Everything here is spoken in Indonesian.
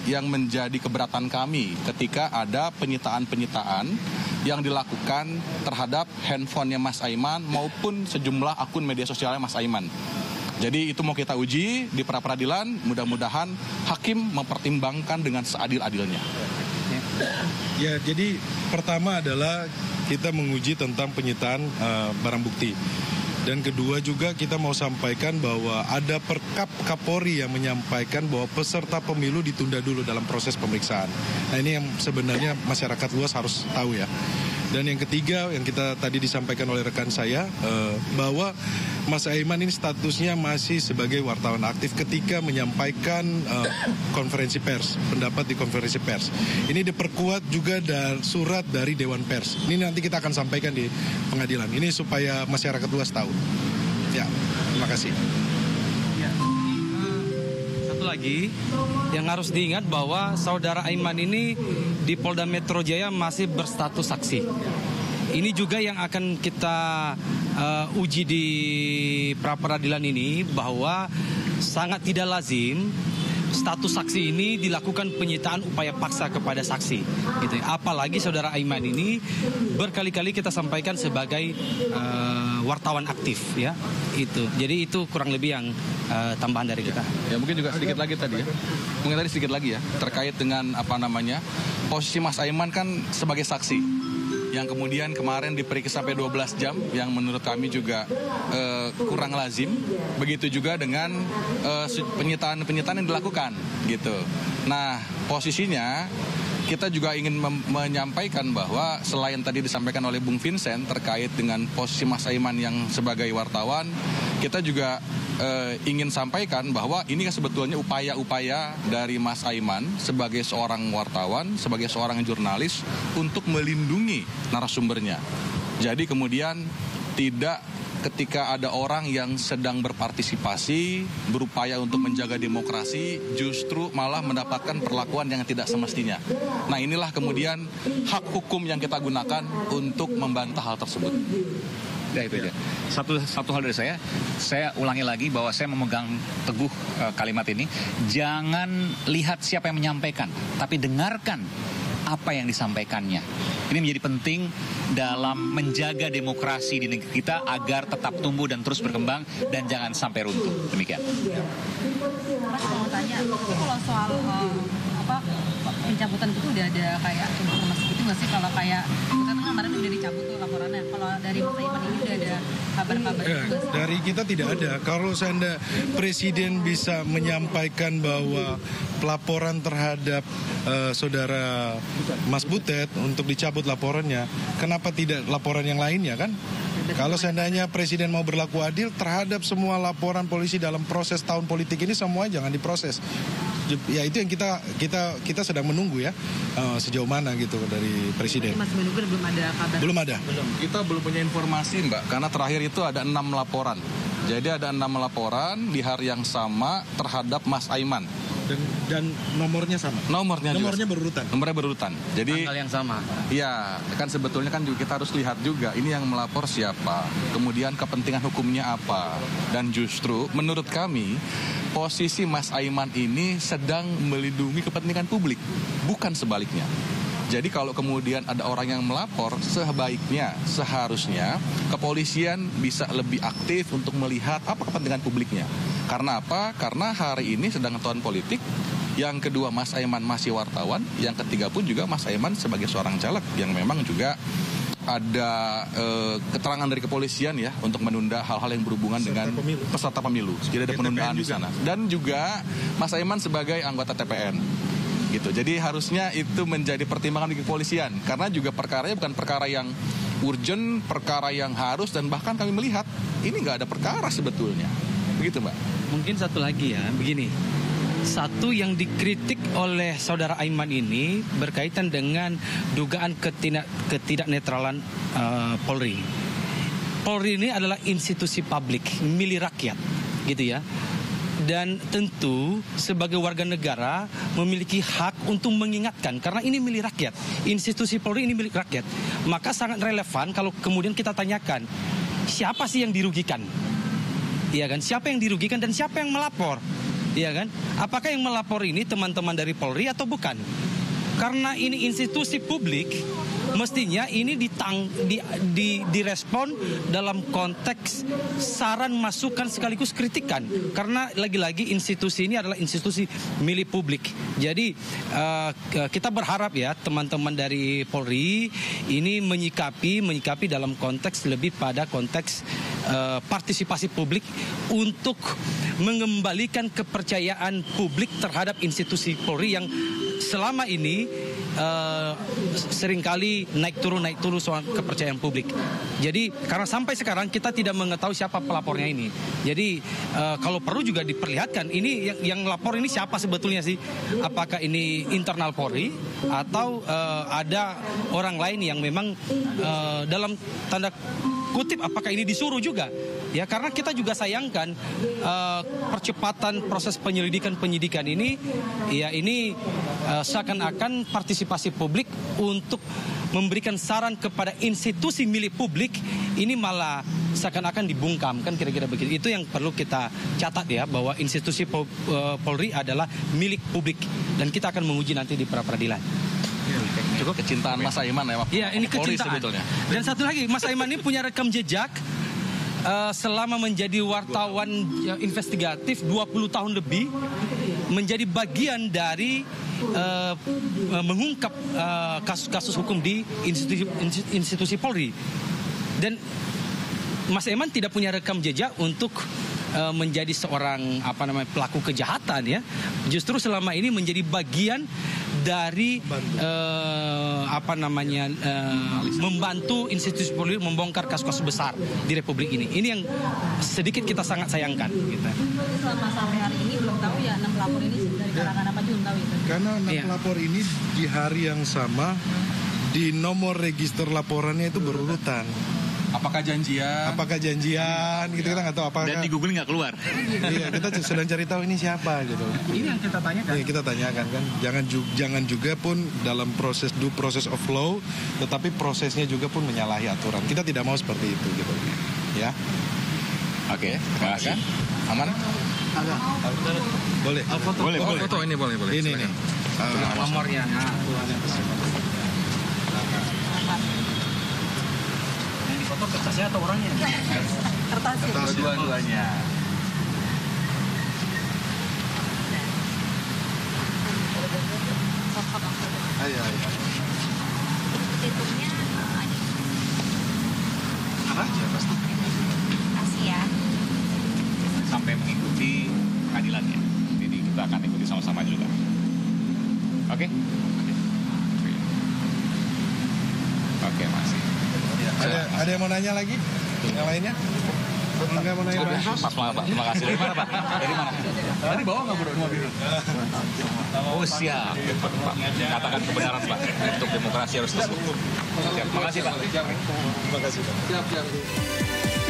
Yang menjadi keberatan kami ketika ada penyitaan-penyitaan yang dilakukan terhadap handphonenya Mas Aiman maupun sejumlah akun media sosialnya Mas Aiman. Jadi itu mau kita uji di pra-peradilan, mudah-mudahan hakim mempertimbangkan dengan seadil-adilnya. Ya, jadi pertama adalah kita menguji tentang penyitaan barang bukti. Dan kedua juga kita mau sampaikan bahwa ada Perkap Kapolri yang menyampaikan bahwa peserta pemilu ditunda dulu dalam proses pemeriksaan. Nah ini yang sebenarnya masyarakat luas harus tahu ya. Dan yang ketiga yang kita tadi disampaikan oleh rekan saya bahwa Mas Aiman ini statusnya masih sebagai wartawan aktif ketika menyampaikan konferensi pers, pendapat di konferensi pers. Ini diperkuat juga dari surat dari Dewan Pers. Ini nanti kita akan sampaikan di pengadilan. Ini supaya masyarakat luas tahu. Ya, terima kasih. Ya. Satu lagi yang harus diingat bahwa saudara Aiman ini di Polda Metro Jaya masih berstatus saksi. Ini juga yang akan kita uji di pra-peradilan ini, bahwa sangat tidak lazim status saksi ini dilakukan penyitaan upaya paksa kepada saksi. Gitu. Apalagi saudara Aiman ini berkali-kali kita sampaikan sebagai wartawan aktif, ya. Itu. Jadi itu kurang lebih yang tambahan dari kita. Ya mungkin juga sedikit lagi tadi ya. Mungkin tadi sedikit lagi ya terkait dengan posisi Mas Aiman kan sebagai saksi. Yang kemudian kemarin diperiksa sampai 12 jam, yang menurut kami juga kurang lazim. Begitu juga dengan penyitaan-penyitaan yang dilakukan, gitu. Nah, posisinya kita juga ingin menyampaikan bahwa selain tadi disampaikan oleh Bung Vincent terkait dengan posisi Mas Aiman yang sebagai wartawan, kita juga ingin sampaikan bahwa ini kan sebetulnya upaya-upaya dari Mas Aiman sebagai seorang wartawan, sebagai seorang jurnalis untuk melindungi narasumbernya. Jadi kemudian tidak ketika ada orang yang sedang berpartisipasi, berupaya untuk menjaga demokrasi, justru malah mendapatkan perlakuan yang tidak semestinya. Nah inilah kemudian hak hukum yang kita gunakan untuk membantah hal tersebut. Ya itu aja. Satu hal dari saya ulangi lagi bahwa saya memegang teguh kalimat ini. Jangan lihat siapa yang menyampaikan, tapi dengarkan apa yang disampaikannya. Ini menjadi penting dalam menjaga demokrasi di negeri kita agar tetap tumbuh dan terus berkembang dan jangan sampai runtuh. Demikian. Mas mau tanya, kalau soal pencabutan itu udah ada kayak informasi gitu nggak sih, kalau kayak kan kemarin udah dicabut tuh laporannya, kalau dari Mas Aiman ini udah ada kabar-kabar itu? Dari kita tidak ada. Kalau seandainya Presiden bisa menyampaikan bahwa pelaporan terhadap saudara Mas Butet untuk dicabut laporannya, kenapa tidak laporan yang lainnya kan? Kalau seandainya Presiden mau berlaku adil terhadap semua laporan polisi dalam proses tahun politik ini, semua jangan diproses. Ya itu yang kita sedang menunggu ya, sejauh mana gitu dari Presiden. Masih menunggu, belum ada kabar? Belum ada. Kita belum punya informasi Mbak, karena terakhir itu ada 6 laporan. Jadi ada 6 laporan di hari yang sama terhadap Mas Aiman. Dan nomornya sama? Nomornya berurutan? Nomornya berurutan. Jadi tanggal yang sama. Iya, kan sebetulnya kan juga kita harus lihat juga ini yang melapor siapa, kemudian kepentingan hukumnya apa. Dan justru menurut kami posisi Mas Aiman ini sedang melindungi kepentingan publik, bukan sebaliknya. Jadi kalau kemudian ada orang yang melapor, seharusnya kepolisian bisa lebih aktif untuk melihat apa kepentingan publiknya. Karena apa? Karena hari ini sedang tahun politik. Yang kedua, Mas Aiman masih wartawan. Yang ketiga pun juga Mas Aiman sebagai seorang caleg yang memang juga ada keterangan dari kepolisian ya untuk menunda hal-hal yang berhubungan dengan peserta pemilu. Jadi ada penundaan di sana. Dan juga Mas Aiman sebagai anggota TPN. Gitu. Jadi harusnya itu menjadi pertimbangan bagi kepolisian, karena juga perkaranya bukan perkara yang urgent, perkara yang harus, dan bahkan kami melihat ini nggak ada perkara sebetulnya. Begitu Mbak. Mungkin satu lagi ya, begini. Satu yang dikritik oleh saudara Aiman ini berkaitan dengan dugaan ketidaknetralan Polri. Polri ini adalah institusi publik milik rakyat, gitu ya. Dan tentu sebagai warga negara memiliki hak untuk mengingatkan, karena ini milik rakyat. Institusi Polri ini milik rakyat. Maka sangat relevan kalau kemudian kita tanyakan, siapa sih yang dirugikan? Iya kan? Siapa yang dirugikan dan siapa yang melapor? Iya kan? Apakah yang melapor ini teman-teman dari Polri atau bukan? Karena ini institusi publik, mestinya ini direspon dalam konteks saran, masukan sekaligus kritikan. Karena lagi-lagi institusi ini adalah institusi milik publik. Jadi kita berharap ya teman-teman dari Polri ini menyikapi dalam konteks lebih pada konteks partisipasi publik untuk mengembalikan kepercayaan publik terhadap institusi Polri yang selama ini seringkali naik turun soal kepercayaan publik. Jadi karena sampai sekarang kita tidak mengetahui siapa pelapornya ini. Jadi kalau perlu juga diperlihatkan ini yang lapor ini siapa sebetulnya sih? Apakah ini internal Polri atau ada orang lain yang memang dalam tanda kutip apakah ini disuruh juga? Ya karena kita juga sayangkan percepatan proses penyidikan ini ya ini seakan-akan partisipasi publik untuk memberikan saran kepada institusi milik publik ini malah seakan-akan dibungkam, kan kira-kira begitu. Itu yang perlu kita catat ya, bahwa institusi Polri adalah milik publik dan kita akan menguji nanti di pra-peradilan. Cukup kecintaan Mas Aiman ya, Iya, ini Polri kecintaan. sebetulnya. Dan satu lagi, Mas Aiman ini punya rekam jejak selama menjadi wartawan investigatif 20 tahun lebih, menjadi bagian dari mengungkap kasus-kasus hukum di institusi Polri. Dan Mas Aiman tidak punya rekam jejak untuk menjadi seorang pelaku kejahatan ya. Justru selama ini menjadi bagian dari membantu institusi Polri membongkar kasus-kasus besar di Republik ini. Ini yang sedikit kita sangat sayangkan gitu. Selama sampai hari ini belum tahu ya 6 pelapor ini dari kalangan apa belum tahu itu. Karena 6 pelapor ini di hari yang sama di nomor register laporannya itu berurutan. Apakah janjian? Gitu kita nggak tahu apakah. Dan di Google nggak keluar. Iya, kita sedang cari tahu ini siapa gitu. Ini yang kita tanyakan. Iya, kita tanyakan kan. Jangan juga pun dalam proses of law, tetapi prosesnya juga pun menyalahi aturan. Kita tidak mau seperti itu gitu. Ya. Oke, terima kasih. Aman? Boleh. Boleh. Foto ini boleh. Ini nih. Nomornya. Yang di foto kertasnya atau orangnya? Kertas. Dua-duanya. Ayo. Tutupnya Aja pasti. kasih ya. Sampai mengikuti keadilannya. Jadi kita akan ikuti sama-sama juga. Oke? Oke, masih. Ada yang mau nanya lagi? Yang lainnya? Enggak mau nanya. Terima kasih. Dari mana, Pak? Dari mana? Tadi bawa nggak bro mobil? Oh, siap. Katakan kebenaran, Pak. Untuk demokrasi harus teguh. Siap. Terima kasih, Pak. Terima kasih. Siap.